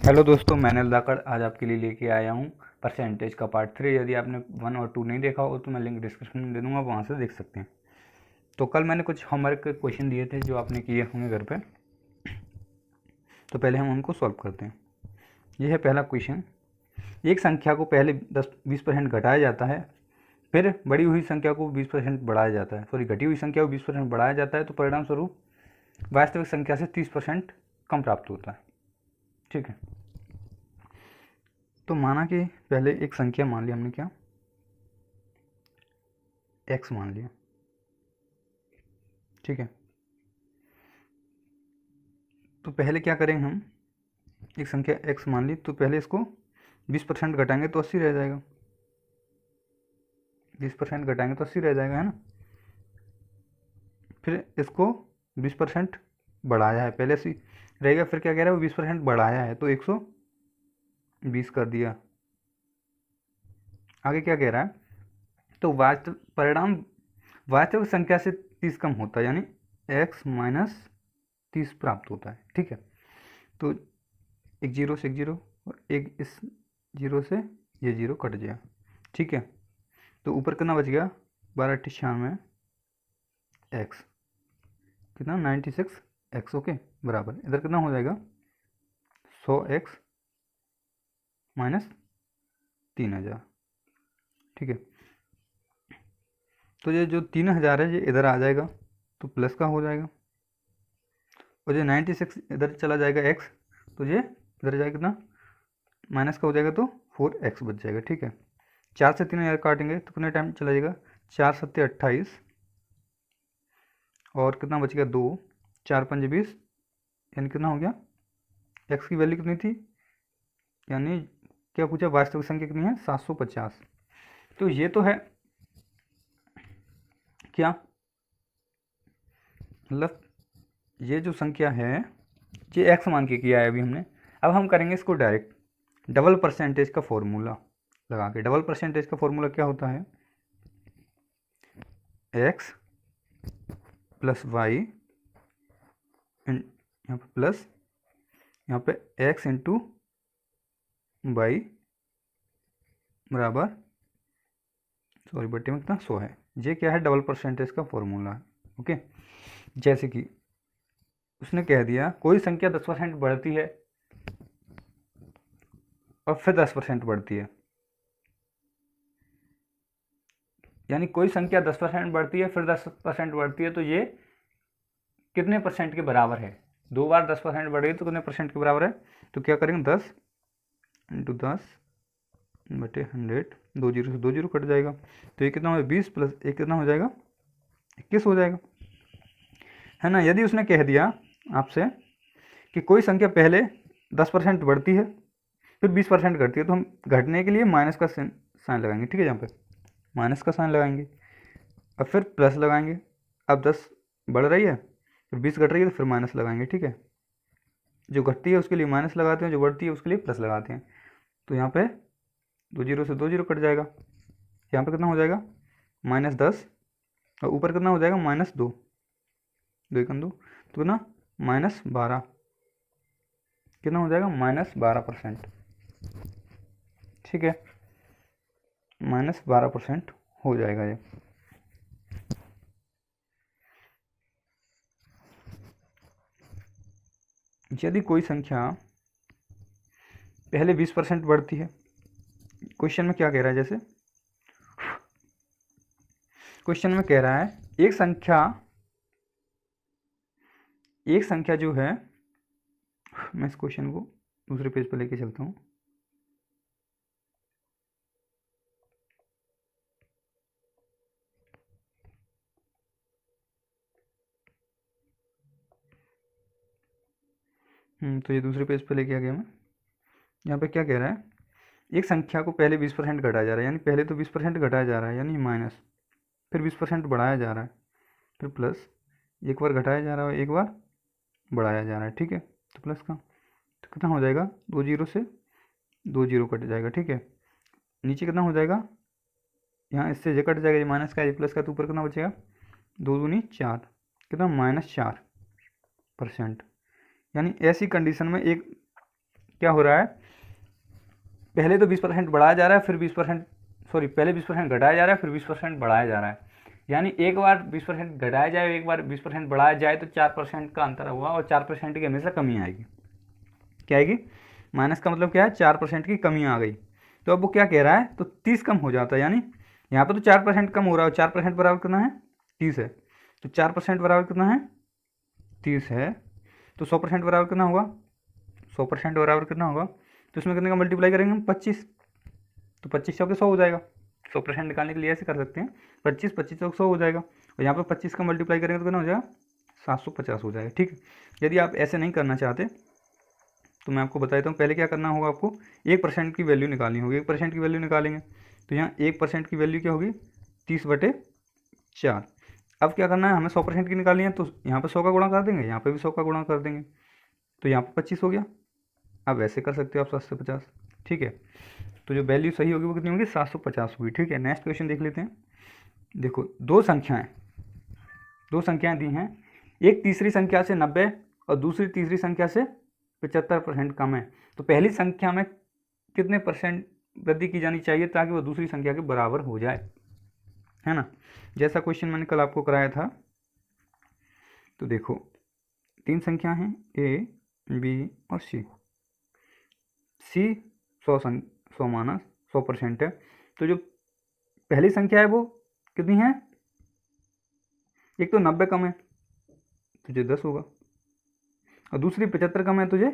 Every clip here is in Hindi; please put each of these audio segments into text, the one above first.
हेलो दोस्तों, मैं अनिल धाकड़ आज आपके लिए लेके आया हूँ परसेंटेज का पार्ट 3। यदि आपने 1 और 2 नहीं देखा हो तो मैं लिंक डिस्क्रिप्शन में दे दूँगा, वहाँ से देख सकते हैं। तो कल मैंने कुछ होमवर्क के क्वेश्चन दिए थे जो आपने किए होंगे घर पे, तो पहले हम उनको सॉल्व करते हैं। ये है पहला क्वेश्चन। एक संख्या को पहले 10-20% घटाया जाता है, फिर बड़ी हुई संख्या को 20% बढ़ाया जाता है, घटी हुई संख्या को 20% बढ़ाया जाता है, तो परिणाम स्वरूप वास्तविक संख्या से 30% कम प्राप्त होता है। ठीक है, तो माना कि पहले एक संख्या मान लिया हमने, क्या x मान लिया। ठीक है, तो पहले क्या करेंगे हम, एक संख्या x मान ली तो पहले इसको 20% घटाएंगे तो 80 रह जाएगा। 20% घटाएंगे तो 80 रह जाएगा, है ना। फिर इसको 20% बढ़ाया है, पहले 80 रहेगा, फिर क्या कह रहा है वो 20% बढ़ाया है तो 120 कर दिया। आगे क्या कह रहा है, तो परिणाम वास्तविक संख्या से 30 कम होता है, यानी x माइनस 30 प्राप्त होता है। ठीक है, तो एक जीरो से एक जीरो और एक इस जीरो से ये जीरो कट गया। ठीक है, तो ऊपर कितना बच गया, 12×98 x, कितना 96 x। ओके, बराबर इधर कितना हो जाएगा 100x माइनस 3000। ठीक है, तो ये जो 3000 है ये इधर आ जाएगा तो प्लस का हो जाएगा, और ये 96 इधर चला जाएगा x, तो ये इधर जाएगा कितना माइनस का हो जाएगा, तो 4x बच जाएगा। ठीक है, 4 से 3000 काटेंगे तो कितना टाइम चला जाएगा, 4×7 = 28, और कितना बच गया 2, 4×5 = 20, यानी कितना हो गया, x की वैल्यू कितनी थी, यानी क्या पूछा, वास्तविक संख्या कितनी है 750। तो ये तो है क्या, मतलब ये जो संख्या है ये x मान के किया है अभी हमने। अब हम करेंगे इसको डायरेक्ट डबल परसेंटेज का फॉर्मूला लगा के। डबल परसेंटेज का फॉर्मूला क्या होता है, x प्लस वाई, यहाँ पे प्लस, यहाँ पे x इंटू वाई बराबर, सॉरी बट्टे में कितना 100 है। ये क्या है, डबल परसेंटेज का फॉर्मूला है। ओके, जैसे कि उसने कह दिया कोई संख्या 10% बढ़ती है और फिर 10% बढ़ती है, यानी कोई संख्या 10% बढ़ती है फिर 10% बढ़ती है, तो ये कितने परसेंट के बराबर है, 2 बार 10% बढ़ गई तो कितने परसेंट के बराबर है। तो क्या करेंगे 10 × 10/100, 2 जीरो से 2 जीरो कट जाएगा, तो ये कितना हो जाएगा 20 प्लस 1 कितना हो जाएगा 21 हो जाएगा, है ना। यदि उसने कह दिया आपसे कि कोई संख्या पहले 10% बढ़ती है फिर 20% घटती है, तो हम घटने के लिए माइनस का साइन लगाएंगे। ठीक है, यहाँ पे माइनस का साइन लगाएंगे, अब फिर प्लस लगाएंगे। अब 10 बढ़ रही है फिर 20 घट रही है तो फिर माइनस लगाएंगे। ठीक है, जो घटती है उसके लिए माइनस लगाते हैं, जो बढ़ती है उसके लिए प्लस लगाते हैं। तो यहाँ पे 2 जीरो से 2 जीरो कट जाएगा, यहाँ पे कितना हो जाएगा -10, और ऊपर कितना हो जाएगा -2, 2 × 2 तो कितना -12, कितना हो जाएगा -12%। ठीक है, -12% हो जाएगा ये। यदि कोई संख्या पहले 20% बढ़ती है, क्वेश्चन में क्या कह रहा है, जैसे क्वेश्चन में कह रहा है एक संख्या जो है, मैं इस क्वेश्चन को दूसरे पेज पर लेके चलता हूँ। तो ये दूसरे पेज पर लेके आ गया मैं। यहाँ पे क्या कह रहा है, एक संख्या को पहले 20% घटाया जा रहा है, यानी पहले तो 20% घटाया जा रहा है यानी माइनस, फिर 20% बढ़ाया जा रहा है, फिर प्लस, एक बार घटाया जा रहा है एक बार बढ़ाया जा रहा है। ठीक है, तो प्लस का तो कितना हो जाएगा, 2 जीरो से 2 जीरो कट जाएगा। ठीक है, नीचे कितना हो जाएगा, यहाँ इससे ये कट जाएगा, ये माइनस का ये प्लस का, तो ऊपर कितना बचेगा 2 दूनी 4, कितना -4%। यानी ऐसी कंडीशन में एक क्या हो रहा है, पहले तो 20% बढ़ाया जा रहा है, फिर 20%, सॉरी पहले 20% घटाया जा रहा है, फिर 20% बढ़ाया जा रहा है। यानी एक बार 20% घटाया जाए, एक बार 20% बढ़ाया जाए तो 4% का अंतर हुआ, और 4% की हमेशा कमी आएगी। क्या आएगी, माइनस का मतलब क्या है, 4% की कमी आ गई। तो अब वो क्या कह रहा है, तो 30 कम हो जाता है, यानी यहाँ पर तो 4% कम हो रहा है, 4% बराबर कितना है, 30 है। तो 4% बराबर कितना है, 30 है। तो 100% बराबर कितना होगा, 100% बराबर कितना होगा, तो इसमें कितने का मल्टीप्लाई करेंगे हम, 25। तो 25 चौके 100 हो जाएगा। 100% निकालने के लिए ऐसे कर सकते हैं, 25 25 चौके 100 हो जाएगा, और यहाँ पर 25 का मल्टीप्लाई करेंगे तो कितना हो जाएगा, 750 हो जाएगा। ठीक है, यदि आप ऐसे नहीं करना चाहते तो मैं आपको बता देता हूँ, पहले क्या करना होगा आपको, 1% की वैल्यू निकालनी होगी। 1% की वैल्यू निकालेंगे तो यहाँ 1% की वैल्यू क्या होगी, 30/4। अब क्या करना है, हमें 100% की निकालनी है, तो यहाँ पर 100 का गुणा कर देंगे, यहाँ पर भी 100 का गुणा कर देंगे, तो यहाँ पर 25 हो गया। अब ऐसे कर सकते हो आप 750। ठीक है, तो जो वैल्यू सही होगी वो कितनी होगी, 750 होगी। ठीक है, नेक्स्ट क्वेश्चन देख लेते हैं। देखो दो संख्याएं दी हैं, एक तीसरी संख्या से 90 और दूसरी तीसरी संख्या से 75% कम है, तो पहली संख्या में कितने परसेंट वृद्धि की जानी चाहिए ताकि वो दूसरी संख्या के बराबर हो जाए, है ना। जैसा क्वेश्चन मैंने कल आपको कराया था। तो देखो 3 संख्या हैं, ए बी और सी। सी 100 माना 100% है, तो जो पहली संख्या है वो कितनी है, एक तो 90 कम है तुझे 10 होगा, और दूसरी 75 कम है तुझे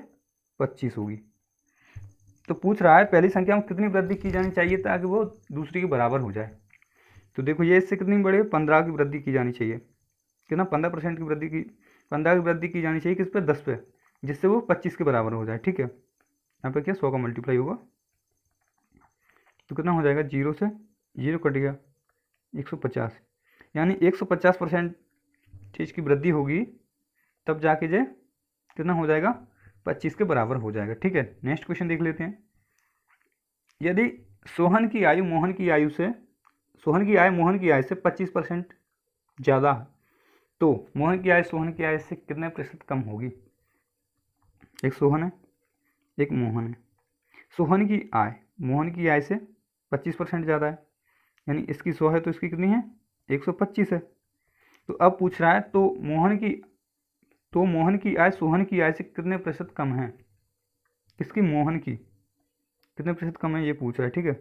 25 होगी। तो पूछ रहा है पहली संख्या में कितनी वृद्धि की जानी चाहिए ताकि वो दूसरी के बराबर हो जाए। तो देखो ये इससे कितनी बड़ी है, 15 की वृद्धि की जानी चाहिए, कितना 15% की वृद्धि की, 15 की वृद्धि की जानी चाहिए किस पे, 10 पे, जिससे वो 25 के बराबर हो जाए। ठीक है, यहाँ पे क्या 100 का मल्टीप्लाई होगा तो कितना हो जाएगा, 0 से 0 कट गया, 150। यानी 150% चीज़ की वृद्धि होगी तब जाके जे कितना हो जाएगा, 25 के बराबर हो जाएगा। ठीक है, नेक्स्ट क्वेश्चन देख लेते हैं। यदि सोहन की आयु मोहन की आयु से 25% ज़्यादा है, तो मोहन की आयु सोहन की आयु से कितने प्रतिशत कम होगी। एक सोहन है, एक मोहन है। सोहन की आय मोहन की आय से 25% ज़्यादा है, यानी इसकी 100 है तो इसकी कितनी है, 125 है। तो अब पूछ रहा है तो मोहन की आय सोहन की आय से कितने प्रतिशत कम है, किसकी, मोहन की कितने प्रतिशत कम है ये पूछ रहा है। ठीक है,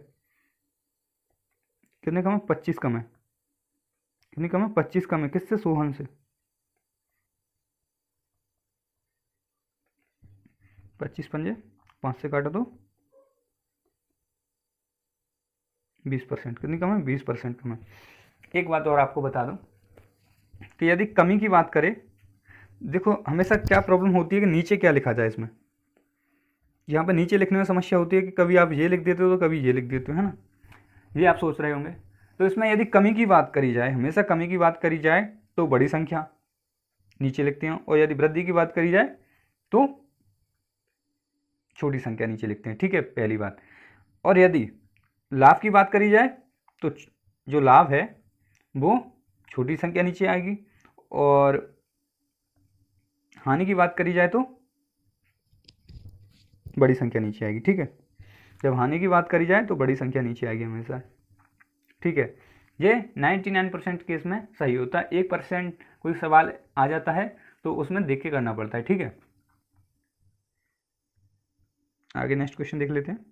कितने कम है, 25 कम है, कितनी कम है, 25 कम है, किससे, सोहन से। 25 पंजे 5 से काटो तो 20%, कितनी कम है, 20% कम है। एक बात और आपको बता दूं कि यदि कमी की बात करें, देखो हमेशा क्या प्रॉब्लम होती है कि नीचे क्या लिखा जाए इसमें, यहाँ पर नीचे लिखने में समस्या होती है कि कभी आप ये लिख देते हो तो कभी ये लिख देते हो, है ना, ये आप सोच रहे होंगे। तो इसमें यदि कमी की बात करी जाए, हमेशा कमी की बात करी जाए तो बड़ी संख्या नीचे लिखते हैं, और यदि वृद्धि की बात करी जाए तो छोटी संख्या नीचे लिखते हैं। ठीक है, पहली बात। और यदि लाभ की बात करी जाए तो जो लाभ है वो छोटी संख्या नीचे आएगी, और हानि की बात करी जाए तो बड़ी संख्या नीचे आएगी। ठीक है, जब हानि की बात करी जाए तो बड़ी संख्या नीचे आएगी हमेशा। ठीक है, ये 99% केस में सही होता है। 1% कोई सवाल आ जाता है तो उसमें देख के करना पड़ता है। ठीक है, आगे नेक्स्ट क्वेश्चन देख लेते हैं।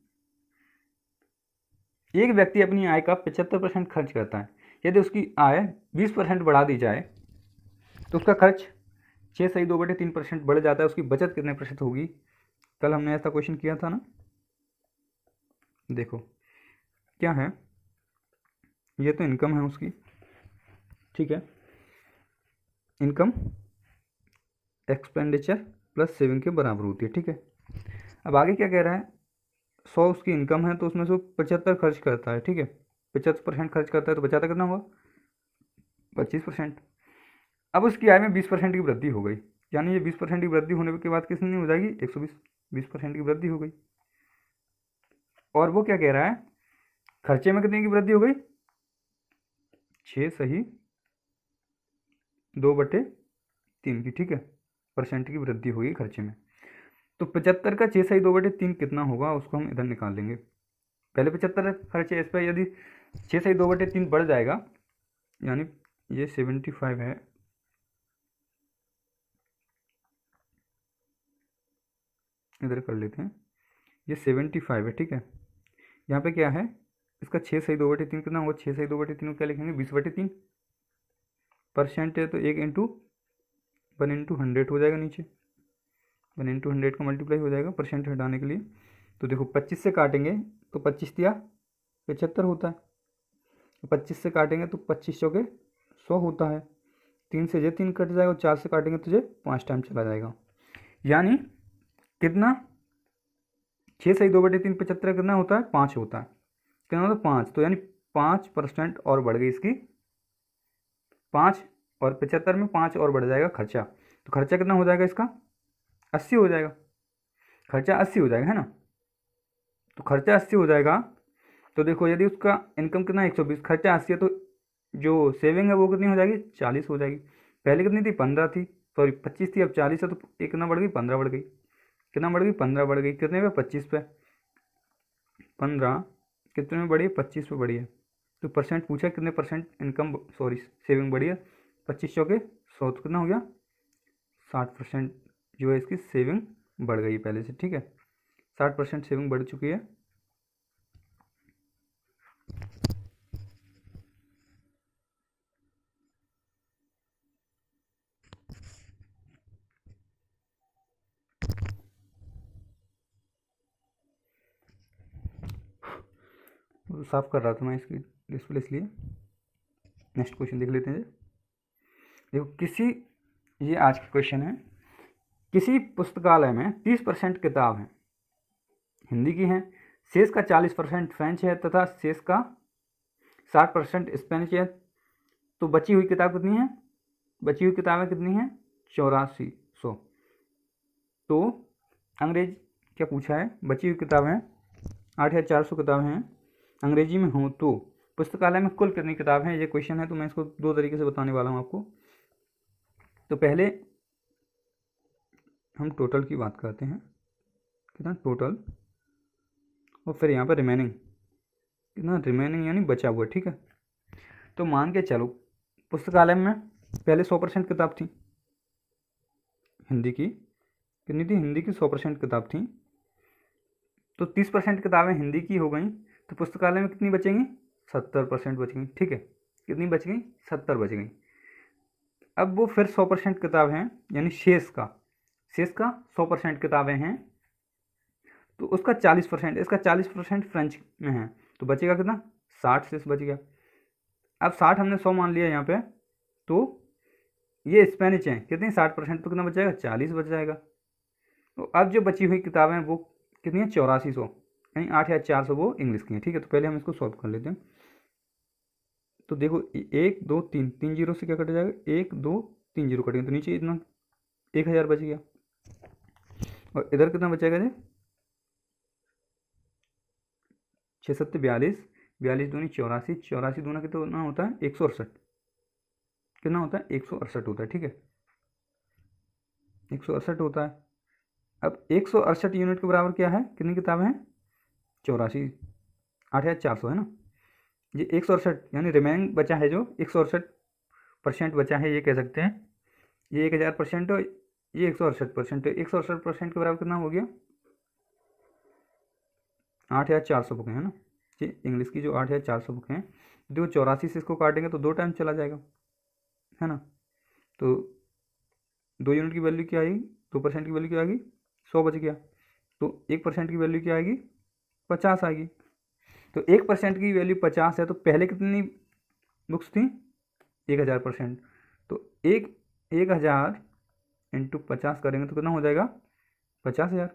एक व्यक्ति अपनी आय का 75% खर्च करता है, यदि उसकी आय 20% बढ़ा दी जाए तो उसका खर्च 6 सही 2/3% बढ़ जाता है, उसकी बचत कितने प्रतिशत होगी। कल हमने ऐसा क्वेश्चन किया था ना। देखो क्या है, ये तो इनकम है उसकी, ठीक है, इनकम एक्सपेंडिचर प्लस सेविंग के बराबर होती है। ठीक है, अब आगे क्या कह रहा है, 100 उसकी इनकम है तो उसमें से 75 खर्च करता है। ठीक है, 75% खर्च करता है तो बचाता कितना होगा, 25%। अब उसकी आय में 20% की वृद्धि हो गई, यानी ये 20% की वृद्धि होने के बाद कितनी हो जाएगी, 120, 20% की वृद्धि हो गई। और वो क्या कह रहा है, खर्चे में कितने की वृद्धि हो गई, 6 सही 2/3 की। ठीक है, परसेंट की वृद्धि होगी खर्चे में। तो 75 का 6/2/3 कितना होगा उसको हम इधर निकाल लेंगे। पहले 75 खर्चे, इस पर यदि 6/2/3 बढ़ जाएगा, यानी ये 75 है, इधर कर लेते हैं, ये 75 है, ठीक है। यहाँ पे क्या है, इसका 6/2/3 कितना होगा, 6/2/3 को क्या लिखेंगे, 20/3% है, तो 1 × 100 हो जाएगा, नीचे 1 × 100 का मल्टीप्लाई हो जाएगा परसेंट हटाने के लिए। तो देखो 25 से काटेंगे तो 25 दिया 75 होता है, तो 25 से काटेंगे तो 25 चौके 100 होता है, 3 से ये 3 कट जाएगा, 4 से काटेंगे तो ये 5 टाइम चला जाएगा, यानी कितना, 6/2/3 75 कितना होता है, 5 होता है, कितना होता है 5, तो यानी 5% और बढ़ गई इसकी, 5 और 75 में 5 और बढ़ जाएगा खर्चा, तो खर्चा कितना हो जाएगा इसका, 80 हो जाएगा, खर्चा 80 हो जाएगा, है ना। तो खर्चा 80 हो जाएगा, तो देखो यदि उसका इनकम कितना है 120, खर्चा 80 है, तो जो सेविंग है वो कितनी हो जाएगी, 40 हो जाएगी। पहले कितनी थी, 15 थी, सॉरी 25 थी, अब 40 है, तो एक कितना बढ़ गई, 15 बढ़ गई, कितना बढ़ गई, 15 बढ़ गई, कितने पे, 25 पे, 15 कितने में बढ़ी है, 25 पे बढ़ी है। तो परसेंट पूछा कितने परसेंट इनकम, सॉरी सेविंग बढ़ी है, 25 चौके 100, तो कितना हो गया, 60% जो है इसकी सेविंग बढ़ गई पहले से, ठीक है, 60% सेविंग बढ़ चुकी है। साफ कर रहा था मैं इसकी डिस्प्ले, इसलिए नेक्स्ट क्वेश्चन देख लेते हैं। देखो ये आज का क्वेश्चन है, किसी पुस्तकालय में 30% किताब है हिंदी की हैं, शेष का 40% फ्रेंच है तथा शेष का 60% स्पेनिश है, तो बची हुई किताब कितनी है, बची हुई किताबें कितनी हैं, 8400। तो अंग्रेज क्या पूछा है, बची हुई किताबें 8400 किताबें हैं, अंग्रेजी में हो तो पुस्तकालय में कुल कितनी किताब हैं, ये क्वेश्चन है। तो मैं इसको दो तरीके से बताने वाला हूँ आपको। तो पहले हम टोटल की बात करते हैं, कितना टोटल, और फिर यहाँ पर रिमेनिंग, कितना रिमेनिंग यानी बचा हुआ, ठीक है। तो मान के चलो पुस्तकालय में पहले 100% किताब थी हिंदी की, कितनी थी, हिंदी की 100% किताब थी, तो 30% किताबें हिंदी की हो गई, तो पुस्तकालय में कितनी बचेंगी, 70% बच गई, ठीक है, कितनी बच गई, 70 बच गई। अब वो फिर 100% किताब हैं, यानी शेष का 100% किताबें हैं, तो उसका 40%, इसका 40% फ्रेंच में है, तो बचेगा कितना, 60 शेष बच गया। अब 60 हमने 100 मान लिया यहाँ पे, तो ये स्पेनिश हैं कितनी, 60%, तो कितना बच जाएगा, 40 बच जाएगा। तो अब जो बची हुई किताबें हैं वो कितनी है, 8400, यानी 8400 वो इंग्लिश की हैं, ठीक है। तो पहले हम इसको सॉल्व कर लेते हैं। तो देखो 1 2 3 3 जीरो से क्या कट जाएगा, 1 2 3 जीरो कटेंगे, तो नीचे इतना 1000 बच गया, और इधर कितना बचेगा जी, 6 7 42, 42 दूनी 84, 84 दूना कितना होता है, 168, कितना होता है, 168 होता है, ठीक है, 168 होता है। अब 168 यूनिट के बराबर क्या है, कितनी किताबें हैं, 84, 8400 है ना, ये 168 यानी रिमेनिंग बचा है, जो 168% बचा है, ये कह सकते हैं, ये 1000% है, ये 168% है, 168% के बराबर कितना हो गया, 8400 बुकें है ना, ये इंग्लिश की जो 8400 बुकें हैं, देखो 84 से इसको काटेंगे तो 2 टाइम चला जाएगा, है ना। तो 2 यूनिट की वैल्यू क्या आएगी, 2% की वैल्यू क्या आएगी, 100 बच गया, तो 1% की वैल्यू क्या आएगी, 50 आएगी। तो 1% की वैल्यू 50 है, तो पहले कितनी बुक्स थी, 1000%, तो 1000 इंटू 50 करेंगे तो कितना हो जाएगा, 50,000,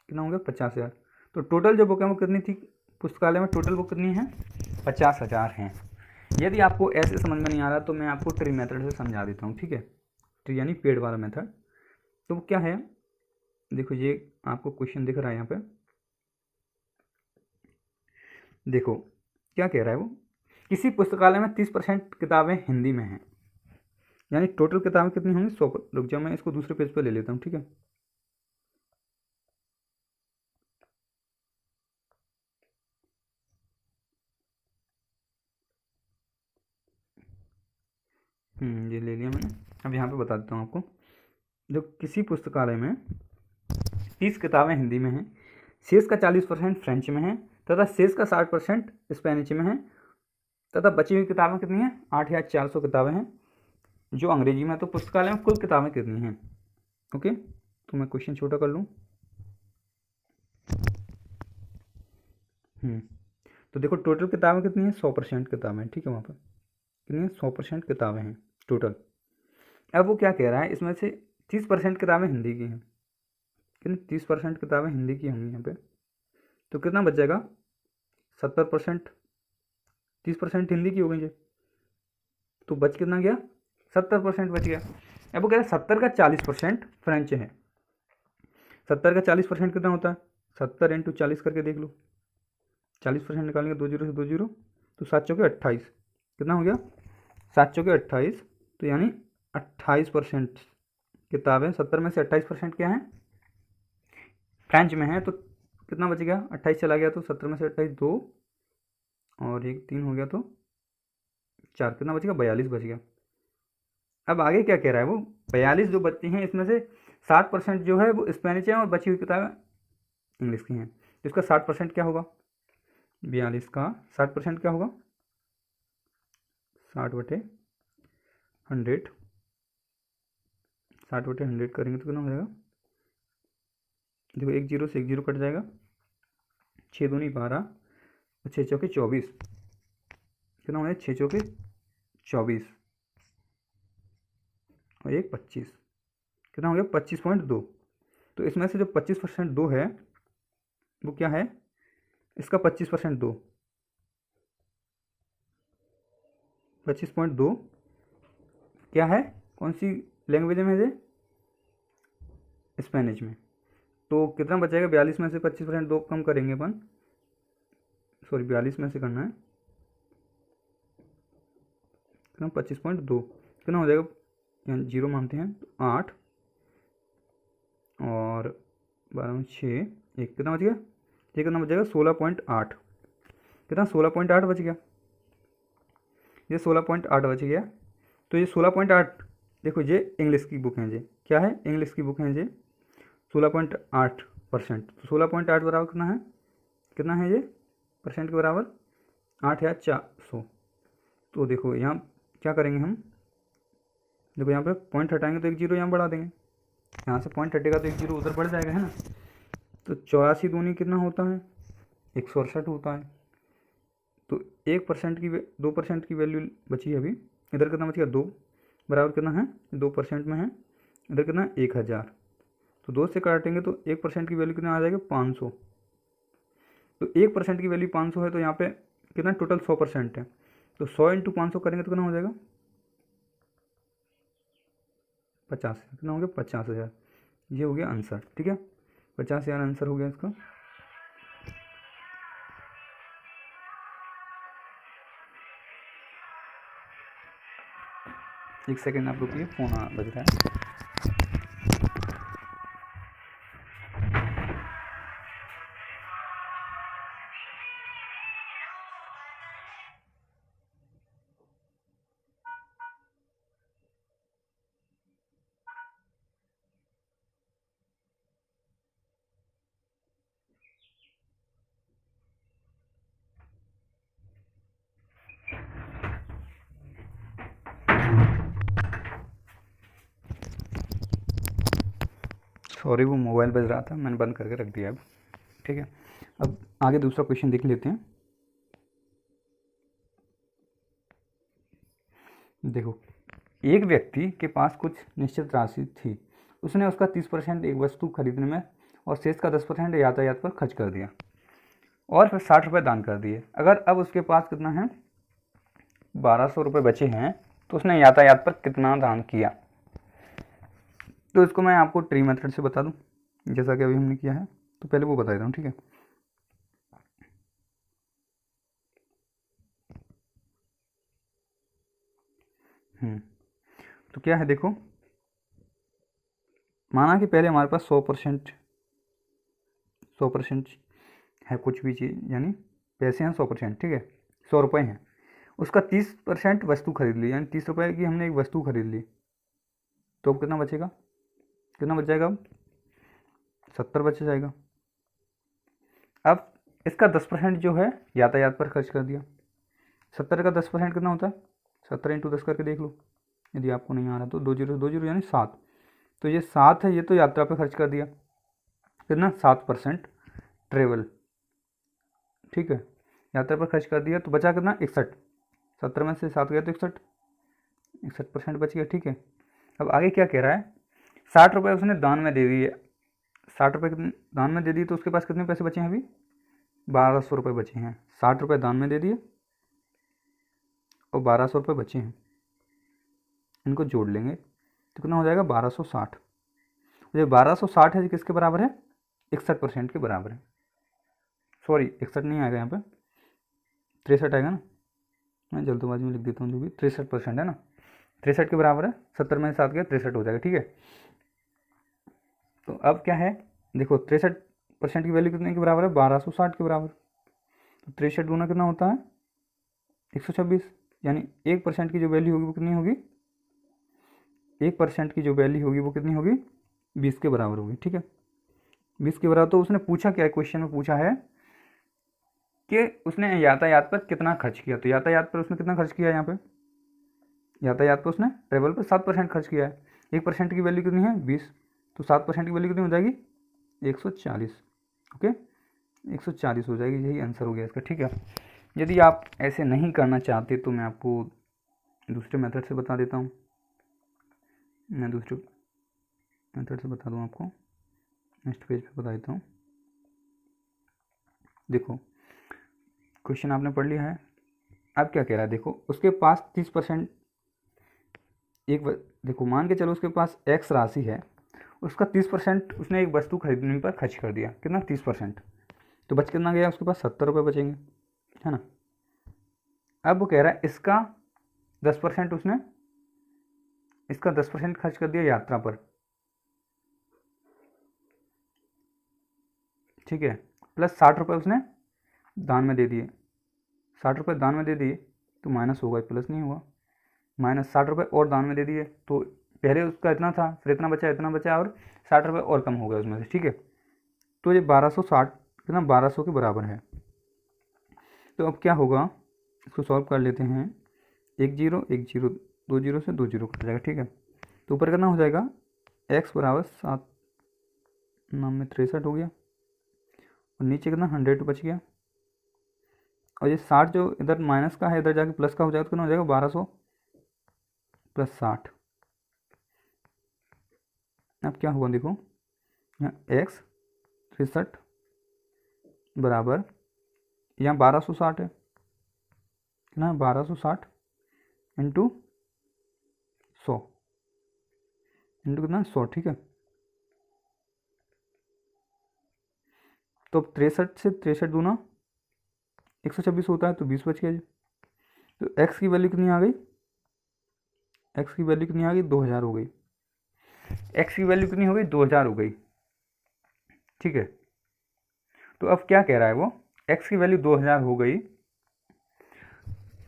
कितना हो गया, 50,000। तो टोटल जो बुक है वो कितनी थी पुस्तकालय में, टोटल बुक कितनी है, 50,000 हैं। यदि आपको ऐसे समझ में नहीं आ रहा तो मैं आपको ट्री मेथड से समझा देता हूँ, ठीक है, ट्री यानी पेड़ वाला मेथड। तो क्या है, देखो ये आपको क्वेश्चन दिख रहा है यहाँ पे, देखो क्या कह रहा है वो, किसी पुस्तकालय में 30% किताबें हिंदी में हैं, यानी टोटल किताबें कितनी होंगी, 100। रुक जाओ मैं इसको दूसरे पेज पर ले लेता हूँ, ठीक है, ये ले लिया मैंने। अब यहाँ पे बता देता हूँ आपको। जो किसी पुस्तकालय में 30 किताबें हिंदी में हैं, शेष का 40% फ्रेंच में है तथा शेष का 60% स्पेनिश में है तथा बची हुई किताबें कितनी हैं? 8,400 किताबें हैं जो अंग्रेजी में। तो पुस्तकालय में कुल किताबें कितनी हैं? ओके, तो मैं क्वेश्चन छोटा कर लूँ। तो देखो टोटल किताबें कितनी हैं? 100% किताबें, ठीक है। वहाँ पर कितनी है? 100% किताबें हैं टोटल। अब वो क्या कह रहा है, इसमें से 30% किताबें हिंदी की हैं। कितनी? 30% किताबें हिंदी की होंगी यहाँ पे। तो कितना बच जाएगा? 70%। 30% हिंदी की हो गई जी, तो बच कितना गया? 70% बच गया। अब वो कह रहा है 70 का 40% फ्रेंच है। 70 का 40% कितना होता है? 70 इंटू 40 करके देख लो। 40% निकालेंगे, 2 जीरो से 2 जीरो, तो 7 चौके 28। कितना हो गया? 7 चौके 28। तो यानी 28% किताबें, 70 में से 28% क्या है? फ्रेंच में है। तो कितना बच गया? 28 चला गया तो 70 में से 28 2 और 1 3 हो गया तो 4, कितना बच गया? 42 बच गया। अब आगे क्या कह रहा है वो? 42 जो बचती हैं इसमें से 60% जो है वो स्पेनिश है और बची हुई किताबें इंग्लिश की हैं। तो इसका 60% क्या होगा? 42 का 60% क्या होगा? 60/100। 60/100 करेंगे तो कितना हो जाएगा? देखो 1 जीरो से 1 जीरो कट जाएगा, 6 दूनी 12 और 6 चौके 24। कितना हो जाएगा? 6 चौके 24 और 1 25। कितना हो गया? 25.2। तो इसमें से जो 25% 2 है वो क्या है? इसका 25% 2, 25.2 क्या है? कौन सी लैंग्वेज में है? स्पेनिश में। तो कितना बचेगा? 42 में से 25% 2 कम करेंगे अपन, सॉरी 42 में से करना है कितना? 25.2। कितना हो जाएगा? यहाँ जीरो मानते हैं तो 8 और 12 में 6 1, कितना बच गया? ये कितना बचेगा? 16.8। कितना? 16.8 बच गया। ये 16.8 बच गया। तो ये 16.8, देखो ये इंग्लिश की बुक है जी। क्या है? इंग्लिश की बुक है जी। 16.8%। तो 16.8 बराबर कितना है? कितना है ये परसेंट के बराबर? 8,400। तो देखो यहाँ क्या करेंगे हम? देखो यहाँ पे पॉइंट हटाएंगे तो 1 जीरो यहाँ बढ़ा देंगे। यहाँ से पॉइंट हटेगा तो 1 जीरो उधर बढ़ जाएगा, है ना। तो 84 दूनी कितना होता है? 168 होता है। तो 1% की 2% की वैल्यू बची है अभी। इधर कितना बच गया? 2 बराबर कितना है? 2% में है। इधर कितना? 1000। तो 2 से काटेंगे तो 1% की वैल्यू कितना आ जाएगा? 500। तो 1% की वैल्यू 500 है तो यहाँ पे कितना टोटल? 100% है। तो 100 इंटू 500 करेंगे तो कितना हो जाएगा? 50। कितना हो गया? 50,000। ये हो गया आंसर, ठीक है। 50,000 आंसर हो गया इसका। एक सेकेंड आप रुकिए, फ़ोन बज रहा है। सॉरी, वो मोबाइल बज रहा था, मैंने बंद करके रख दिया अब, ठीक है। अब आगे दूसरा क्वेश्चन देख लेते हैं। देखो, एक व्यक्ति के पास कुछ निश्चित राशि थी। उसने उसका 30% एक वस्तु खरीदने में और शेष का 10% यातायात पर खर्च कर दिया और फिर 60 रुपये दान कर दिए। अगर अब उसके पास कितना है? 1200 रुपये बचे हैं, तो उसने यातायात पर कितना दान किया? तो इसको मैं आपको ट्री मेथड से बता दूं, जैसा कि अभी हमने किया है। तो पहले वो बता देता हूँ, ठीक है। तो क्या है देखो, माना कि पहले हमारे पास 100% है कुछ भी चीज़, यानी पैसे हैं 100%, ठीक है, 100 रुपये हैं। उसका 30% वस्तु खरीद ली, यानी 30 रुपये की हमने एक वस्तु खरीद ली, तो अब कितना बचेगा, कितना बच जाएगा, अब 70 बच जाएगा। अब इसका 10% जो है यातायात पर खर्च कर दिया। 70 का 10% कितना होता है, 70 इंटू 10 करके देख लो, यदि आपको नहीं आ रहा तो 2 0 यानी 7, तो ये 7 है, ये तो यात्रा पे खर्च कर दिया, कितना 7% ट्रेवल, ठीक है, यात्रा पर खर्च कर दिया, तो बचा कितना 61, 70 में से 7 गया तो 61% बच गया, ठीक है। अब आगे क्या कह रहा है, 60 रुपये उसने दान में दे दिए, 60 रुपये दान में दे दिए, तो उसके पास कितने पैसे बचे हैं, अभी 1200 रुपये बचे हैं। 60 रुपये दान में दे दिए और 1200 रुपये बचे हैं, इनको जोड़ लेंगे तो कितना हो जाएगा 1260। जो 1260 है किसके बराबर है, 61% के बराबर है, सॉरी 61 नहीं आएगा यहाँ पे, 63 आएगा ना, मैं जल्दबाजी में लिख देता हूँ, जो भी 63% है ना, 63 के बराबर है, 70 में 7 गया 63 हो जाएगा, ठीक है। तो अब क्या है, देखो 63% की वैल्यू कितने के बराबर है, 1260 के बराबर, तो 63 गुना कितना होता है 126, यानी 1% की जो वैल्यू होगी वो कितनी होगी, 1% की जो वैल्यू होगी वो कितनी होगी 20 के बराबर होगी, ठीक है, 20 के बराबर। तो उसने पूछा क्या है, क्वेश्चन में पूछा है कि उसने यातायात पर कितना खर्च किया, तो यातायात पर उसने कितना खर्च किया, यहाँ पे यातायात पर उसने ट्रेवल पर 7% खर्च किया है, 1% की वैल्यू कितनी है 20, तो 7% की वैल्यू कितनी हो जाएगी 140, ओके 140 हो जाएगी, यही आंसर हो गया इसका, ठीक है। यदि आप ऐसे नहीं करना चाहते तो मैं आपको दूसरे मेथड से बता देता हूँ, मैं दूसरे मेथड से बता दूँ आपको, नेक्स्ट पेज पे बता देता हूँ। देखो क्वेश्चन आपने पढ़ लिया है, अब क्या कह रहा है, देखो उसके पास 30%, देखो मान के चलो उसके पास x राशि है, उसका 30% उसने एक वस्तु खरीदने पर खर्च कर दिया, कितना 30%, तो बच कितना गया उसके पास 70 रुपये बचेंगे, है ना। अब वो कह रहा है इसका 10% उसने, इसका 10% खर्च कर दिया यात्रा पर, ठीक है, प्लस 60 रुपये उसने दान में दे दिए, 60 रुपये दान में दे दिए तो माइनस होगा, प्लस नहीं हुआ, माइनस 60 रुपये और दान में दे दिए, तो पहले उसका इतना था, फिर इतना बचा और 60 रुपये और कम हो गया उसमें से, ठीक है। तो ये 1260 कितना 1200 के बराबर है। तो अब क्या होगा, इसको सॉल्व कर लेते हैं, 1 0 1 0 2 0 से 2 0 कट जाएगा, ठीक है। तो ऊपर कितना हो जाएगा, x बराबर 7 9 में 63 हो गया, और नीचे कितना 100 बच गया, और ये 60 जो इधर माइनस का है इधर जाके प्लस का हो जाएगा, तो कितना हो जाएगा 1200 प्लस 60। अब क्या हुआ देखो, यहाँ x 63 बराबर यहाँ 1260 है, कितना 1260 इंटू 100 इंटू कितना 100, ठीक है। तो अब 63 से 63 दूना 126 होता है, तो 20 बच गया जी। तो x की वैल्यू कितनी आ गई, x की वैल्यू कितनी आ गई 2000 हो गई, x की वैल्यू कितनी हो गई 2000 हो गई, ठीक है। तो अब क्या कह रहा है वो, x की वैल्यू 2000 हो गई,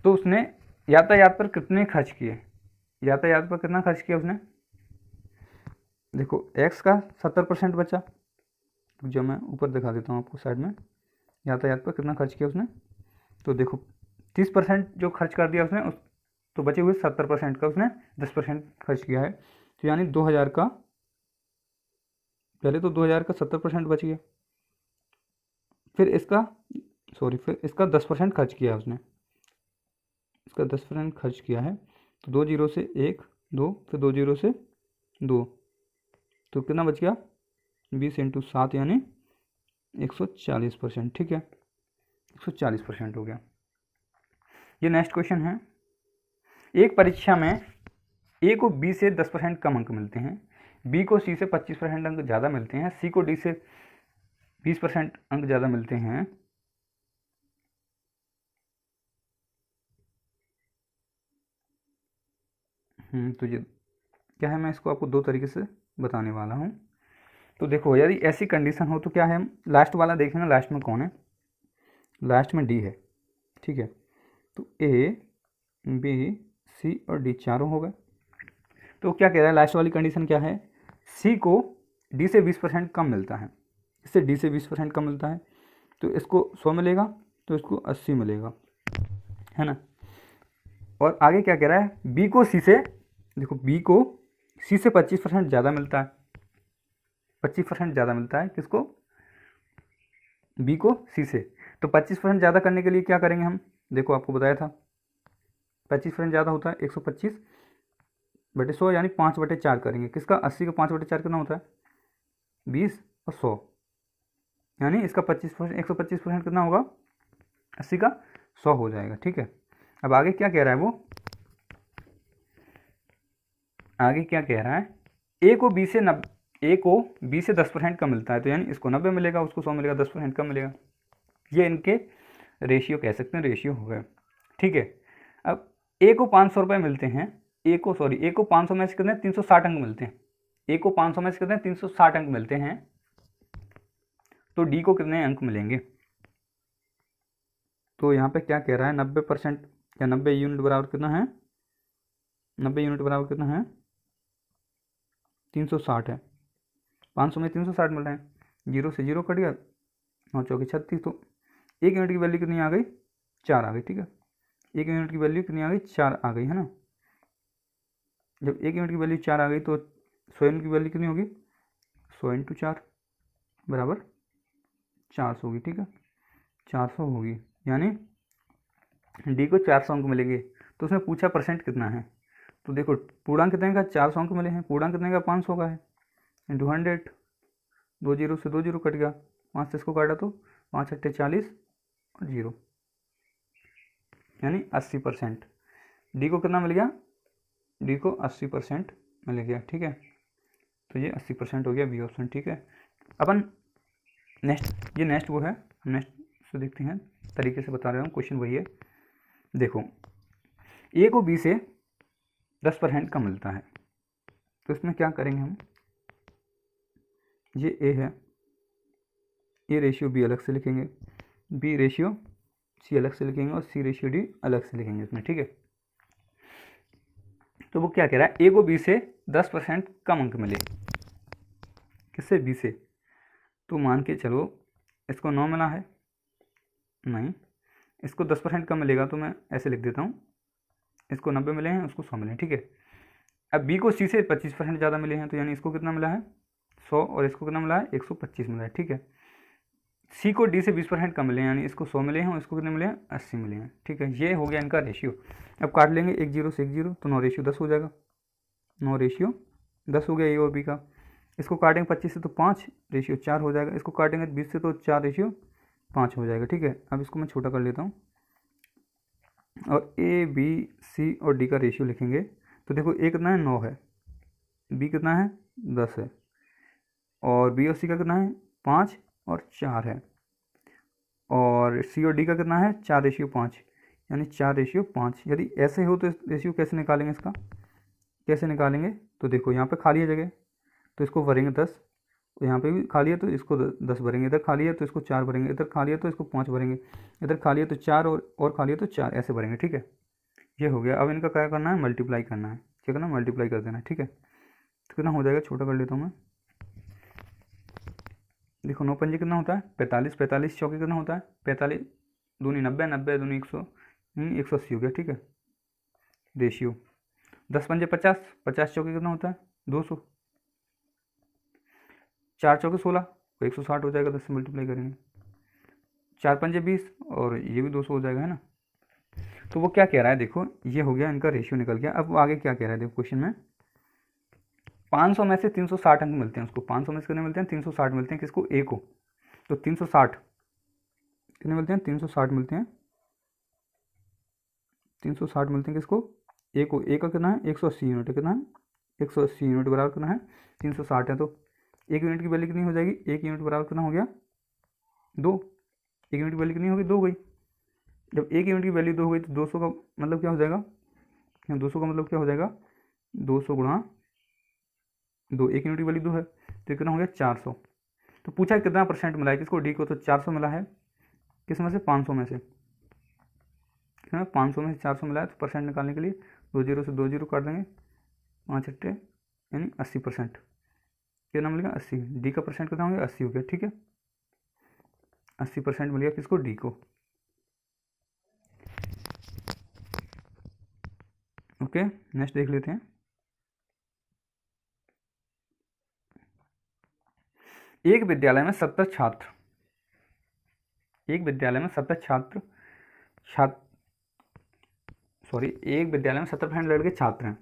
तो उसने यातायात पर कितने खर्च किए, यातायात पर कितना खर्च किया उसने, देखो x का 70% बचा, तो जब मैं ऊपर दिखा देता हूँ आपको साइड में, यातायात पर कितना खर्च किया उसने, तो देखो 30% जो खर्च कर दिया उसने, उस तो बचे हुए 70% का उसने 10% खर्च किया है, तो यानी 2000 का, पहले तो 2000 का 70% बच गया, फिर इसका 10% खर्च किया उसने, इसका 10% खर्च किया है, तो 2 0 से 1 2 फिर 2 0 से 2, तो कितना बच गया 20 इंटू 7 यानी 140%, ठीक है, 140% हो गया। ये नेक्स्ट क्वेश्चन है, एक परीक्षा में ए को बी से 10% कम अंक मिलते हैं, बी को सी से 25% अंक ज़्यादा मिलते हैं, सी को डी से 20% अंक ज़्यादा मिलते हैं, तो ये क्या है, मैं इसको आपको दो तरीके से बताने वाला हूँ। तो देखो यदि ऐसी कंडीशन हो तो क्या है, हम लास्ट वाला देखेंगे, लास्ट में कौन है, लास्ट में डी है, ठीक है। तो ए बी, सी और डी चारों हो गए। तो क्या कह रहा है, लास्ट वाली कंडीशन क्या है, सी को डी से 20% कम मिलता है, इससे डी से 20% कम मिलता है, तो इसको 100 मिलेगा, तो इसको 80 मिलेगा, है ना। और आगे क्या कह रहा है, बी को सी से, देखो बी को सी से 25% ज़्यादा मिलता है, 25% ज़्यादा मिलता है किसको, बी को सी से। तो 25% ज़्यादा करने के लिए क्या करेंगे हम, देखो आपको बताया था 25% ज़्यादा होता है 125/100 यानी 5/4 करेंगे, किसका 80 का 5/4 कितना होता है 20 और 100, यानी इसका 25% 125% कितना होगा 80 का 100 हो जाएगा, ठीक है। अब आगे क्या कह रहा है वो, आगे क्या कह रहा है, ए को बी से 10% कम मिलता है, तो यानी इसको 90 मिलेगा, उसको 100 मिलेगा, 10% कम मिलेगा। ये इनके रेशियो कह सकते हैं, रेशियो हो गए, ठीक है। अब ए को 500 रुपये मिलते हैं, ए को 500 में से कितने 360 अंक मिलते हैं, ए को 500 में से कितने 360 अंक मिलते हैं, तो डी को कितने अंक मिलेंगे। तो यहाँ पे क्या कह रहा है 90% या 90 यूनिट बराबर कितना है, 90 यूनिट बराबर कितना है 360 है, 500 में 360 मिल रहे हैं, 0 से 0 कट गया, 9 चौके 36, तो 1 यूनिट की वैल्यू कितनी आ गई 4 आ गई, ठीक है। 1 यूनिट की वैल्यू कितनी आ गई 4 आ गई, है ना। जब 1 यूनिट की वैल्यू 4 आ गई तो 100 यूनिट की वैल्यू कितनी होगी, 100 × 4 बराबर 400 होगी, ठीक है, 400 होगी, यानी डी को 400 अंक मिलेंगे। तो उसने पूछा परसेंट कितना है, तो देखो पूर्णांक कितने का 400 अंक मिले हैं, पूर्णांक कितने का 500 का है, इंटू 100, 2 0 से 2 0 कट गया, 5 से इसको काटा तो 5 × 8 = 40 और 0, यानी 80%। डी को कितना मिल गया, डी को 80% मिल गया, ठीक है। तो ये 80% हो गया बी ऑप्शन, ठीक है। अपन नेक्स्ट, ये नेक्स्ट वो है, नेक्स्ट से देखते हैं, तरीके से बता रहा हूँ, क्वेश्चन वही है। देखो ए को बी से 10% कम मिलता है, तो इसमें क्या करेंगे हम, ये ए है, ए रेशियो बी अलग से लिखेंगे, बी रेशियो सी अलग से लिखेंगे और सी रेशियो डी अलग से लिखेंगे इसमें, ठीक है। तो वो क्या कह रहा है, ए को बी से 10% कम अंक मिले, किससे बी से, तो मान के चलो इसको 9 मिला है, नहीं इसको 10% कम मिलेगा, तो मैं ऐसे लिख देता हूँ, इसको 90 मिले हैं, उसको 100 मिले हैं, ठीक है। अब बी को सी से 25% ज़्यादा मिले हैं, तो यानी इसको कितना मिला है 100 और इसको कितना मिला है 125 मिला है, ठीक है। सी को डी से 20% कम मिले हैं, यानी इसको 100 मिले हैं और इसको कितने मिले हैं 80 मिले हैं, ठीक है। ये हो गया इनका रेशियो। अब काट लेंगे 1 0 से 1 0, तो 9 रेशियो 10 हो जाएगा, 9 रेशियो 10 हो गया ए और बी का। इसको काटेंगे 25 से तो 5 रेशियो 4 हो जाएगा, इसको काटेंगे 20 से तो 4 रेशियो 5 हो जाएगा, ठीक है। अब इसको मैं छोटा कर लेता हूँ और ए बी सी और डी का रेशियो लिखेंगे, तो देखो ए कितना है 9 है, बी कितना है 10 है, और बी और सी का कितना है 5 और 4 है, और सी और डी का कितना है 4 रेशियो 5, यानी 4 रेशियो 5। यदि ऐसे हो तो रेशियो कैसे निकालेंगे, इसका कैसे निकालेंगे, तो देखो यहाँ पे खाली है जगह, तो इसको भरेंगे 10, तो यहाँ पे भी खाली है तो इसको 10 भरेंगे, इधर खाली है तो इसको 4 भरेंगे, इधर खाली है तो इसको 5 भरेंगे, इधर खाली है तो 4 और खाली है तो 4, ऐसे भरेंगे, ठीक है। ये हो गया। अब इनका क्या करना है, मल्टीप्लाई करना है, क्या करना है मल्टीप्लाई कर देना है, ठीक है। तो कितना हो जाएगा, छोटा कर लेता हूँ मैं, देखो 9 पंजे कितना होता है 45, 45 चौके कितना होता है 45 दूनी 90, 90 दूनी 100, 180 हो गया, ठीक है। रेशियो 10 पंजे 50, 50 चौके कितना होता है 200, 4 चौके 16, तो 160 हो जाएगा, 10 से मल्टीप्लाई करेंगे, 4 पंजे 20 और ये भी 200 हो जाएगा, है ना। तो वो क्या कह रहा है, देखो ये हो गया इनका रेशियो निकल गया। अब वो आगे क्या कह रहा है, देखो क्वेश्चन में 500 में से 360 अंक मिलते हैं उसको, 500 में से कितने मिलते हैं 360 मिलते हैं, किसको ए को, तो 360 कितने मिलते हैं 360 मिलते हैं, 360 मिलते हैं किसको ए को, ए का कितना है 180 यूनिट, कितना है 180 यूनिट बराबर कितना है 360 है, तो 1 यूनिट की वैल्यू कितनी हो जाएगी, 1 यूनिट बराबर कितना हो गया 2, 1 यूनिट की वैल्यू कितनी होगी 2 गई। जब 1 यूनिट की वैल्यू 2 हो गई तो 200 का मतलब क्या हो जाएगा, 200 का मतलब क्या हो जाएगा 200 गुणा 2, 1 यूनिट की वैल्यू 2 है तो कितना हो गया 400। तो पूछा कितना परसेंट मिला है किसको, डी को, तो 400 मिला है, किस में से 500 में से, है 500 में से 400 मिलाया तो परसेंट निकालने के लिए 2 जीरो से 2 जीरो काट देंगे, 5 अट्ठे यानी 80%। कितना मिलेगा 80, डी का परसेंट कितना हो गया 80 हो गया। ठीक है, 80% मिल गया किसको, डी को। ओके, नेक्स्ट देख लेते हैं। एक विद्यालय में 70 छात्र, एक विद्यालय में 70 छात्र सॉरी, एक विद्यालय में 70% लड़के छात्र हैं।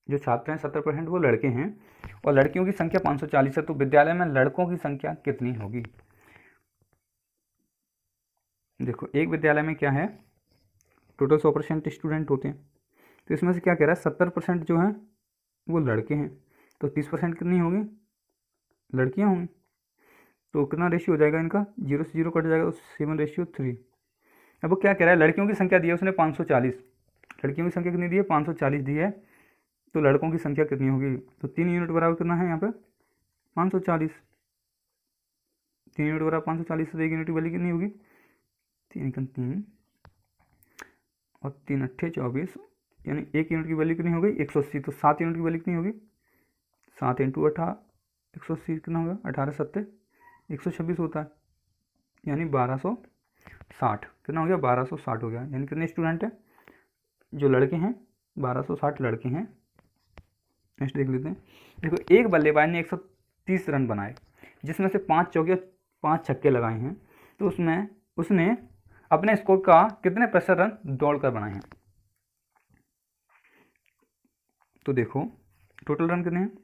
जो छात्र हैं 70% वो लड़के हैं और लड़कियों की संख्या 540 है। तो विद्यालय में लड़कों की संख्या कितनी होगी। देखो एक विद्यालय में क्या है, टोटल 100% स्टूडेंट होते हैं, तो इसमें से क्या कह रहा है 70% जो है वो लड़के हैं, तो 30% कितनी होगी, लड़कियां होंगी। तो कितना रेशियो हो जाएगा इनका, 0 से 0 कट जाएगा, तो 7:3। अब वो क्या कह रहा है, लड़कियों की संख्या दी है उसने 540, लड़कियों की संख्या कितनी दी है 540 दी है, तो लड़कों की संख्या कितनी होगी। तो 3 यूनिट बराबर कितना है यहाँ पे 540, 3 यूनिट बराबर 540, तो 1 यूनिट की वैल्यू कितनी होगी 3 और 3 अट्ठे 24, यानी 1 यूनिट की वैल्यू कितनी हो गई 180। तो 7 यूनिट की वैल्यू कितनी होगी, 7 इंटू 180 कितना होगा 18 सत्ते 126 होता है, यानी 1260 कितना हो गया 1260 हो गया। यानी कितने स्टूडेंट हैं जो लड़के हैं 1260 लड़के हैं। नेक्स्ट देख लेते हैं। देखो एक बल्लेबाज ने 130 रन बनाए जिसमें से 5 चौके 5 छक्के लगाए हैं, तो उसमें उसने अपने स्कोर का कितने प्रतिशत रन दौड़कर बनाए हैं। तो देखो टोटल रन कितने हैं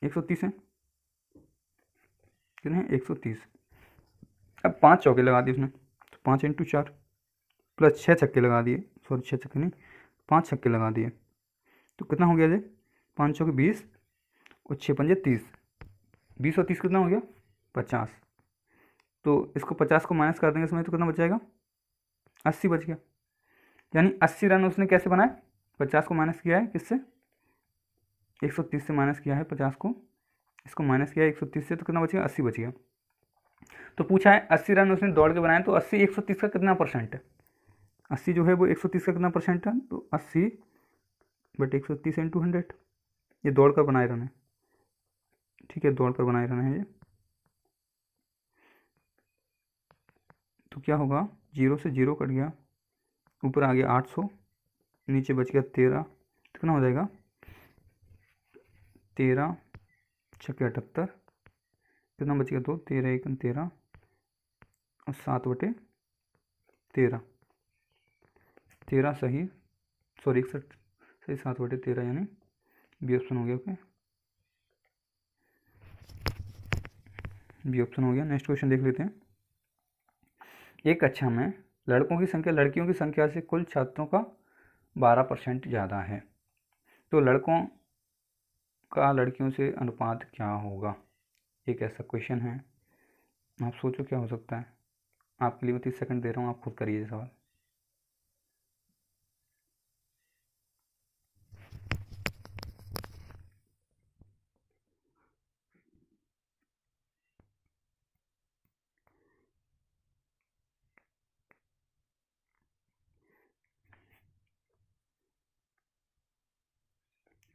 130 हैं, कितने हैं 130। अब 5 चौके लगा दिए उसने, तो 5 इंटू 4 प्लस 6 छक्के लगा दिए, सॉरी 6 छक्के नहीं 5 छक्के लगा दिए, तो कितना हो गया जी 5 चौके 20 और 6 पंजे 30, 20 और 30 कितना हो गया 50। तो इसको 50 को माइनस कर देंगे इसमें, तो कितना बच जाएगा 80 बच गया। यानी 80 रन उसने कैसे बनाए, 50 को माइनस किया है किससे 130 से माइनस किया है 50 को, इसको माइनस किया है 130 से, तो कितना बच गया 80 बच गया। तो पूछा है 80 रन उसने दौड़ के बनाए, तो 80 130 का कितना परसेंट है, 80 जो है वो 130 का कितना परसेंट है, तो 80 बट 130 इंटू 100, ये दौड़ कर बनाए रन है। ठीक है, दौड़ कर बनाए रन है ये। तो क्या होगा 0 से 0 कट गया, ऊपर आ गया 800, नीचे बच गया 13, कितना हो जाएगा 13 छक्के 78, कितना बच गया 2, 13 1 13 और 7/13, 13 सही, सॉरी 61 सही 7/13 यानी बी ऑप्शन हो गया। ओके, बी ऑप्शन हो गया। नेक्स्ट क्वेश्चन देख लेते हैं। एक कक्षा में लड़कों की संख्या लड़कियों की संख्या से कुल छात्रों का 12% ज़्यादा है, तो लड़कों का लड़कियों से अनुपात क्या होगा। एक ऐसा क्वेश्चन है, आप सोचो क्या हो सकता है। आपके लिए मैं 30 सेकंड दे रहा हूँ, आप खुद करिए सवाल।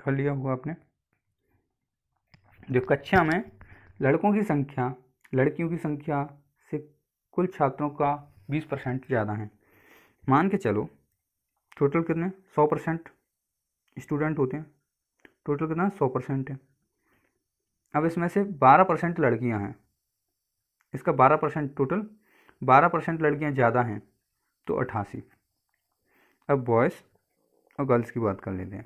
कर लिया होगा आपने। जो कक्षा में लड़कों की संख्या लड़कियों की संख्या से कुल छात्रों का 20% ज़्यादा है। मान के चलो टोटल कितने 100% स्टूडेंट होते हैं, टोटल कितना 100% है। अब इसमें से 12% लड़कियां हैं, इसका 12% टोटल 12% लड़कियां ज़्यादा हैं, तो 88। अब बॉयज़ और गर्ल्स की बात कर लेते हैं।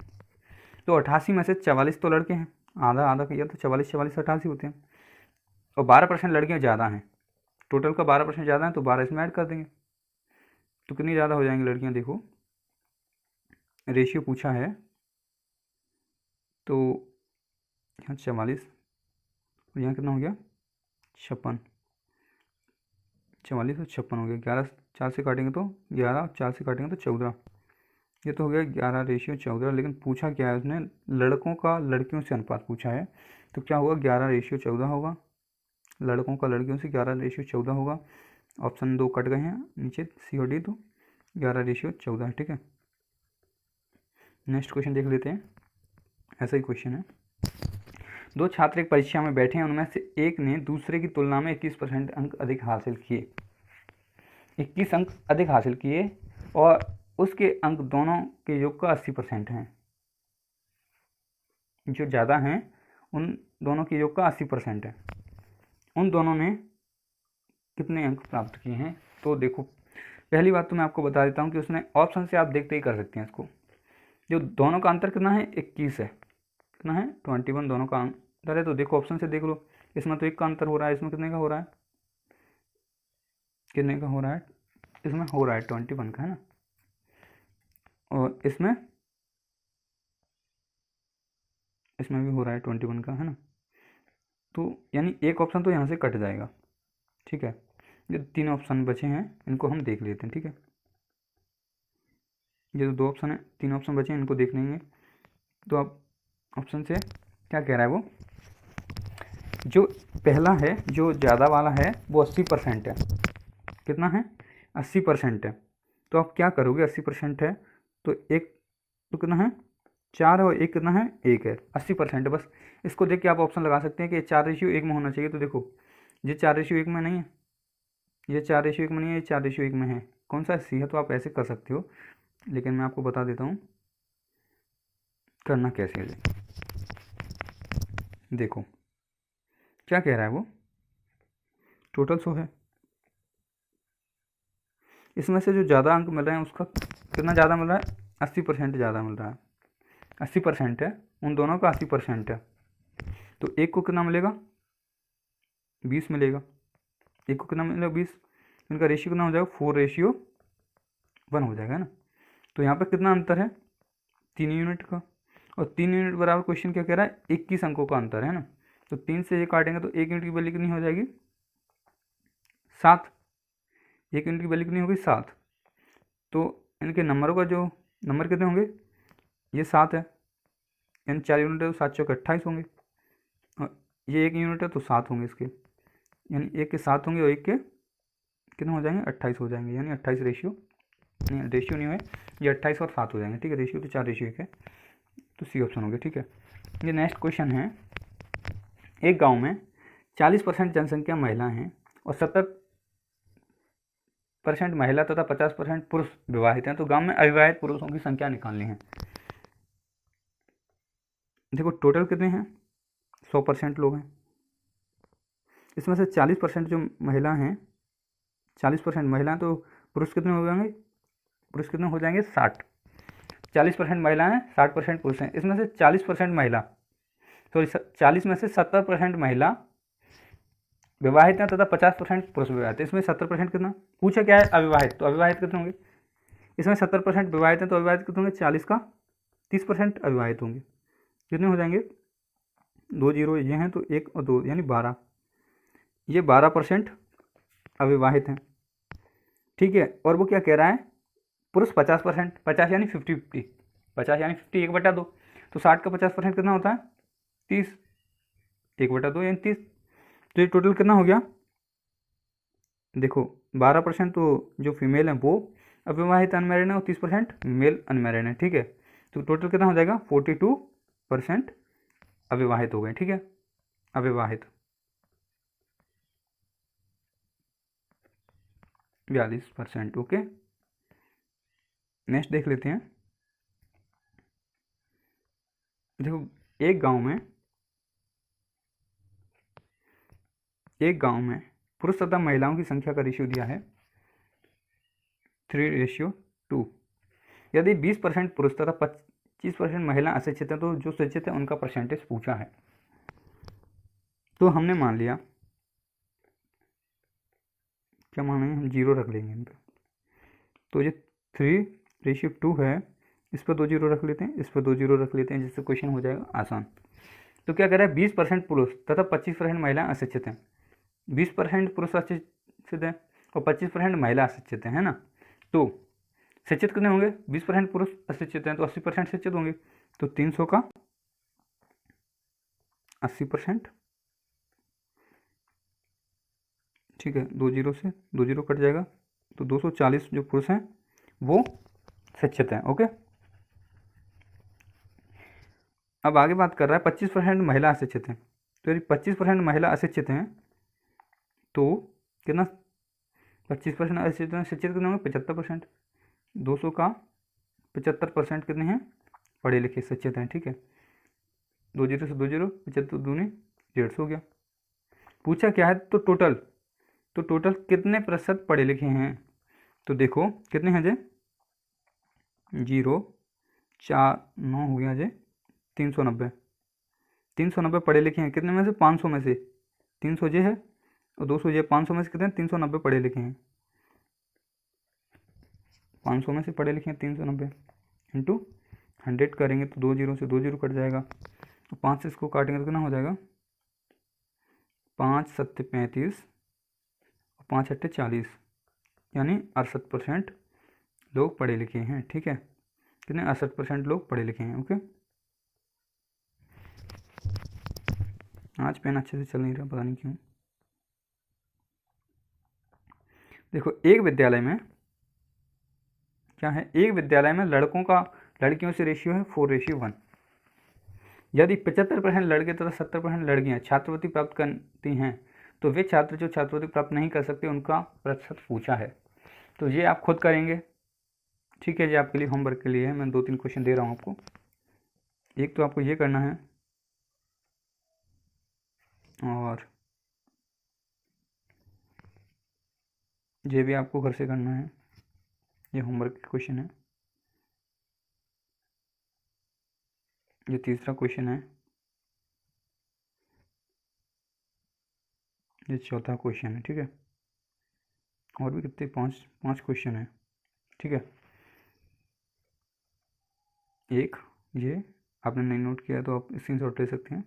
तो 88 में से 44 तो लड़के हैं, आधा आधा किया तो 44 44 88 होते हैं, और 12% लड़कियां ज़्यादा हैं, टोटल का 12% ज़्यादा है, तो 12 इसमें ऐड कर देंगे, तो कितनी ज़्यादा हो जाएंगी लड़कियां। देखो रेशियो पूछा है, तो यहाँ 44 और यहाँ कितना हो गया 56, 44 और 56 हो गया। 11 4 से काटेंगे तो 11, 4 से काटेंगे तो 14, ये तो हो गया 11 रेशियो 14। लेकिन पूछा क्या है उसने, लड़कों का लड़कियों से अनुपात पूछा है, तो क्या होगा 11 रेशियो 14 होगा, लड़कों का लड़कियों से 11 रेशियो 14 होगा। ऑप्शन 2 कट गए हैं नीचे, सी और डी, तो 11:14 है। ठीक है, नेक्स्ट क्वेश्चन देख लेते हैं। ऐसा ही क्वेश्चन है, दो छात्र एक परीक्षा में बैठे हैं, उनमें से एक ने दूसरे की तुलना में 21% अंक अधिक हासिल किए, 21 अंक अधिक हासिल किए और उसके अंक दोनों के योग का 80% हैं। जो ज़्यादा हैं उन दोनों के योग का 80% है। उन दोनों ने कितने अंक प्राप्त किए हैं? तो देखो, पहली बात तो मैं आपको बता देता हूँ कि उसने ऑप्शन से आप देखते ही कर सकते हैं इसको। जो दोनों का अंतर कितना है? 21 है। कितना है? 21 दोनों का अंतर है। तो देखो ऑप्शन से देख लो, इसमें तो 1 का अंतर हो रहा है, इसमें कितने का हो रहा है? कितने का हो रहा है? इसमें हो रहा है 21 का, है ना, और इसमें भी हो रहा है 21 का, है ना। तो यानी एक ऑप्शन तो यहाँ से कट जाएगा। ठीक है, जो 3 ऑप्शन बचे हैं इनको हम देख लेते हैं। ठीक है, ये जो 2 ऑप्शन है, 3 ऑप्शन बचे हैं इनको देख लेंगे। तो अब ऑप्शन से क्या कह रहा है वो, जो पहला है जो ज़्यादा वाला है वो 80% है। कितना है? 80% है। तो आप क्या करोगे? 80% है तो एक तो कितना है? 4 है, और एक कितना है? 1 है। 80% है, बस इसको देख के आप ऑप्शन लगा सकते हैं कि 4:1 में होना चाहिए। तो देखो ये 4:1 में नहीं है, ये 4:1 में नहीं है, ये 4:1 में है। कौन सा? सी है। तो आप ऐसे कर सकते हो, लेकिन मैं आपको बता देता हूँ करना कैसे है। देखो क्या कह रहा है वो, टोटल 100 है, इसमें से जो ज़्यादा अंक मिल रहे हैं उसका कितना ज़्यादा मिल रहा है? 80% ज़्यादा मिल रहा है। 80% है, उन दोनों का 80% है। तो एक को कितना मिलेगा? 20 मिलेगा। एक को कितना मिलेगा? 20। इनका रेशियो कितना हो जाएगा? 4:1 हो जाएगा, है ना। तो यहाँ पर कितना अंतर है? 3 यूनिट का। और 3 यूनिट बराबर क्वेश्चन क्या कह रहा है? 21 अंकों का अंतर है ना। तो 3 से ये काटेंगे तो 1 यूनिट की वैल्यू कितनी हो जाएगी? 7। 1 यूनिट की वैल्यू कितनी होगी? 7। तो इनके नंबरों का जो नंबर कितने होंगे? ये 7 है, यानी 4 यूनिट है तो 7 चौके 28 होंगे, और ये 1 यूनिट है तो 7 होंगे इसके, यानी 1 के 7 होंगे और 1 के कितने हो जाएंगे? 28 हो जाएंगे। यानी 28 रेशियो नहीं है, ये 28 और 7 हो जाएंगे। ठीक है, रेशियो तो 4:1 है, तो सी ऑप्शन हो गया। ठीक है, ये नेक्स्ट क्वेश्चन है, एक गाँव में 40% जनसंख्या महिला हैं और 70% महिला तथा 50% पुरुष विवाहित हैं। तो गांव में अविवाहित पुरुषों की संख्या निकालनी है। देखो टोटल कितने हैं? 100% लोग हैं। इसमें से 40% जो महिला हैं, 40% महिला हैं, तो पुरुष कितने हो जाएंगे? पुरुष कितने हो जाएंगे? 60। 40% महिला हैं, 60% पुरुष हैं। इसमें से 40% महिला, सॉरी 40 में से 70% महिला विवाहित हैं तथा 50% पुरुष विवाहित हैं। इसमें 70% कितना पूछा क्या है? अविवाहित। तो अविवाहित कितने होंगे? इसमें 70% विवाहित हैं तो अविवाहित कितने होंगे? 40 का 30% अविवाहित होंगे। कितने हो जाएंगे? 2 जीरो ये हैं तो 1 और 2 यानी 12। ये 12% अविवाहित हैं। ठीक है, और वो क्या कह रहा है? पुरुष 50%, 50 यानी 50-50, 50 यानी 50 1/2। तो 60 का 50% कितना होता है? 30, 1/2 यानी 30। तो ये टोटल कितना हो गया? देखो 12% तो जो फीमेल हैं वो अविवाहित अनमैरिड है और 30% मेल अनमैरिड है। ठीक है, तो टोटल कितना हो जाएगा? 42% अविवाहित हो गए। ठीक है, अविवाहित 42%। ओके, नेक्स्ट देख लेते हैं। देखो एक गांव में पुरुष तथा महिलाओं की संख्या का रेशियो दिया है 3:2। यदि 20% पुरुष तथा 25% महिला अशिक्षित हैं तो जो शिक्षित है उनका परसेंटेज पूछा है। तो हमने मान लिया, क्या मानेंगे हम? 0 रख लेंगे इन पर। तो ये 3:2 है, इस पर 2 जीरो रख लेते हैं, इस पर 2 जीरो रख लेते हैं, जिससे क्वेश्चन हो जाएगा आसान। तो क्या कह रहा है? 20% पुरुष तथा 25% महिला अशिक्षित हैं। 20% पुरुष अशिक्षित हैं और 25% महिला अशिक्षित हैं, है ना। तो शिक्षित कितने होंगे? 20% पुरुष अशिक्षित हैं तो 80% शिक्षित होंगे। तो 300 का 80%। ठीक है, 2 जीरो से 2 जीरो कट जाएगा, तो 240 जो पुरुष हैं वो शिक्षित हैं। ओके, अब आगे बात कर रहा है 25% महिला अशिक्षित हैं। तो यदि 25% महिला अशिक्षित हैं तो कितना, 25% अशिक्षित हैं, शिक्षित कितने होंगे, 75%। 200 का 75% कितने हैं, पढ़े लिखे शिक्षित हैं। ठीक है, 2 जीरो से 2 जीरो, 75 दूनी 150 हो गया। पूछा क्या है, तो टोटल कितने प्रतिशत पढ़े लिखे हैं। तो देखो कितने हैं जे, 0 4 9 हो गया जे 390। 390 पढ़े लिखे हैं कितने में से, 500 में से। 300 जे है और 200 जे, 500 में से कितने, 390 पढ़े लिखे हैं। 500 में से पढ़े लिखे हैं 390 इंटू 100 करेंगे तो 2 जीरो से 2 जीरो कट जाएगा, तो 5 से इसको काटेंगे तो कितना हो जाएगा, 5 सत्ते 35 और 5 अट्ठे 40, यानी 68% लोग पढ़े लिखे हैं। ठीक है, कितने, 68% लोग पढ़े लिखे हैं। ओके, आज पेन अच्छे से चल नहीं रहा, पता नहीं क्यों। देखो एक विद्यालय में क्या है, एक विद्यालय में लड़कों का लड़कियों से रेशियो है 4:1। यदि 75% लड़के तथा 70% लड़कियां छात्रवृत्ति प्राप्त करती हैं तो वे छात्र जो छात्रवृत्ति प्राप्त नहीं कर सकते उनका प्रतिशत पूछा है। तो ये आप खुद करेंगे। ठीक है, ये आपके लिए होमवर्क के लिए है, मैं 2-3 क्वेश्चन दे रहा हूँ आपको। एक तो आपको ये करना है और ये भी आपको घर से करना है, ये होमवर्क के क्वेश्चन है। ये तीसरा क्वेश्चन है, ये चौथा क्वेश्चन है। ठीक है, और भी कितने, 5 क्वेश्चन है। ठीक है, एक ये आपने नहीं नोट किया तो आप स्क्रीनशॉट ले सकते हैं।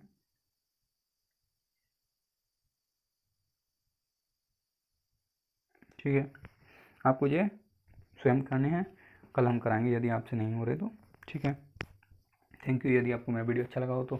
ठीक है, आपको ये स्वयं करने हैं, कल हम कराएंगे यदि आपसे नहीं हो रहे तो। ठीक है, थैंक यू। यदि आपको मेरा वीडियो अच्छा लगा हो तो